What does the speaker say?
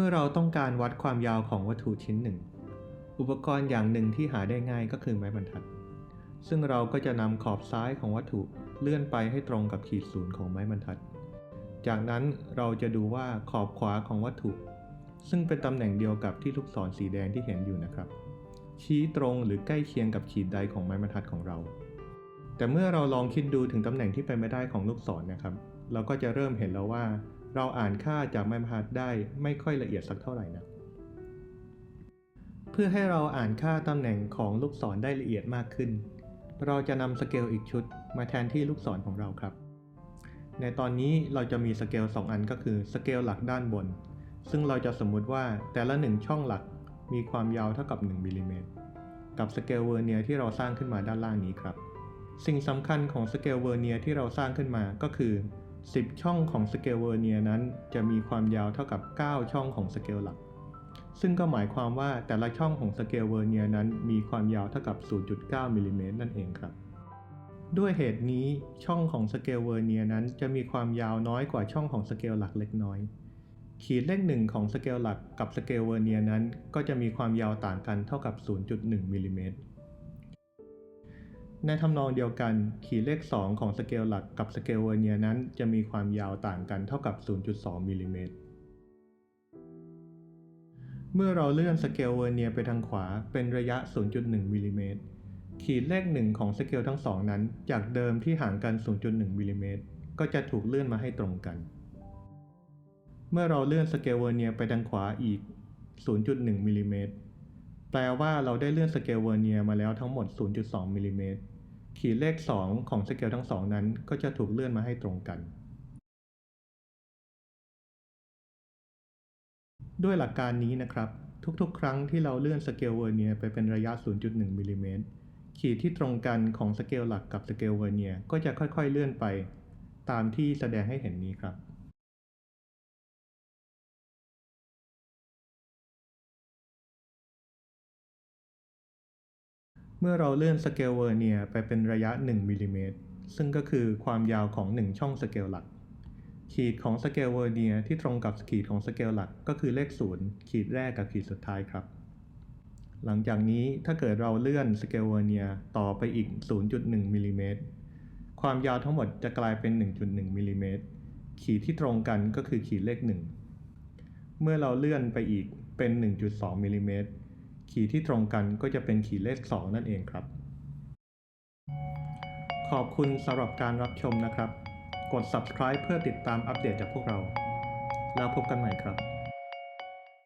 มื่อเราต้องการวัดความยาวของวัตถุชิ้นหนึ่งอุปกรณ์อย่างหนึ่งที่หาได้ง่ายก็คือไม้บรรทัดซึ่งเราก็จะนำขอบซ้ายของวัตถุเลื่อนไปให้ตรงกับขีดศูนย์ของไม้บรรทัดจากนั้นเราจะดูว่าขอบขวาของวัตถุซึ่งเป็นตำแหน่งเดียวกับที่ลูกศรสีแดงที่เห็นอยู่นะครับชี้ตรงหรือใกล้เคียงกับขีดใดของไม้บรรทัดของเราแต่เมื่อเราลองคิดดูถึงตำแหน่งที่เป็นไม่ได้ของลูกศรนะครับเราก็จะเริ่มเห็นแล้วว่าเราอ่านค่าจากไม้บรรทัดได้ไม่ค่อยละเอียดสักเท่าไหร่นะเพื่อให้เราอ่านค่าตำแหน่งของลูกศรได้ละเอียดมากขึ้นเราจะนำสเกลอีกชุดมาแทนที่ลูกศรของเราครับในตอนนี้เราจะมีสเกล2อันก็คือสเกลหลักด้านบนซึ่งเราจะสมมุติว่าแต่ละ1ช่องหลักมีความยาวเท่ากับ1มิลลิเมตรกับสเกลเวอร์เนียร์ที่เราสร้างขึ้นมาด้านล่างนี้ครับสิ่งสำคัญของสเกลเวอร์เนียร์ที่เราสร้างขึ้นมาก็คือ10ช่องของสเกลเวอร์เนียร์นั้นจะมีความยาวเท่ากับ9ช่องของสเกลหลักซึ่งก็หมายความว่าแต่ละช่องของสเกลเวอร์เนียร์นั้นมีความยาวเท่ากับ 0.9 มิลลิเมตรนั่นเองครับด้วยเหตุนี้ช่องของสเกลเวอร์เนียร์นั้นจะมีความยาวน้อยกว่าช่องของสเกลหลักเล็กน้อยขีดเลข1ของสเกลหลักกับสเกลเวอร์เนียร์นั้นก็จะมีความยาวต่างกันเท่ากับ 0.1 มิลลิเมตรในทำนองเดียวกันขีดเลข2ของสเกลหลักกับสเกลเวอร์เนียร์นั้นจะมีความยาวต่างกันเท่ากับ 0.2 มิลลิเมตรเมื่อเราเลื่อนสเกลเวอร์เนียร์ไปทางขวาเป็นระยะ 0.1 มิลลิเมตรขีดเลข1ของสเกลทั้งสองนั้นจากเดิมที่ห่างกัน 0.1 มิลลิเมตรก็จะถูกเลื่อนมาให้ตรงกันเมื่อเราเลื่อนสเกลเวอร์เนียร์ไปทางขวาอีก 0.1 มิลลิเมตรแปลว่าเราได้เลื่อนสเกลเวอร์เนียร์มาแล้วทั้งหมด 0.2 มิลลิเมตรขีดเลข2ของสเกลทั้งสองนั้นก็จะถูกเลื่อนมาให้ตรงกันด้วยหลักการนี้นะครับทุกๆครั้งที่เราเลื่อนสเกลเวอร์เนียร์ไปเป็นระยะ 0.1 มิลลิเมตรขีดที่ตรงกันของสเกลหลักกับสเกลเวอร์เนียร์ก็จะค่อยๆเลื่อนไปตามที่แสดงให้เห็นนี้ครับเมื่อเราเลื่อนสเกลเวอร์เนียร์ไปเป็นระยะ1มิลลิเมตรซึ่งก็คือความยาวของ1ช่องสเกลหลักขีดของสเกลเวอร์เนียร์ที่ตรงกับขีดของสเกลหลักก็คือเลข0ขีดแรกกับขีดสุดท้ายครับหลังจากนี้ถ้าเกิดเราเลื่อนสเกลเวอร์เนียร์ต่อไปอีก 0.1 มิลลิเมตรความยาวทั้งหมดจะกลายเป็น 1.1 มิลลิเมตรขีดที่ตรงกันก็คือขีดเลข1เมื่อเราเลื่อนไปอีกเป็น 1.2 มิลลิเมตรขีดที่ตรงกันก็จะเป็นขีดเลข2นั่นเองครับขอบคุณสำหรับการรับชมนะครับกด Subscribe เพื่อติดตามอัปเดตจากพวกเราแล้วพบกันใหม่ครับ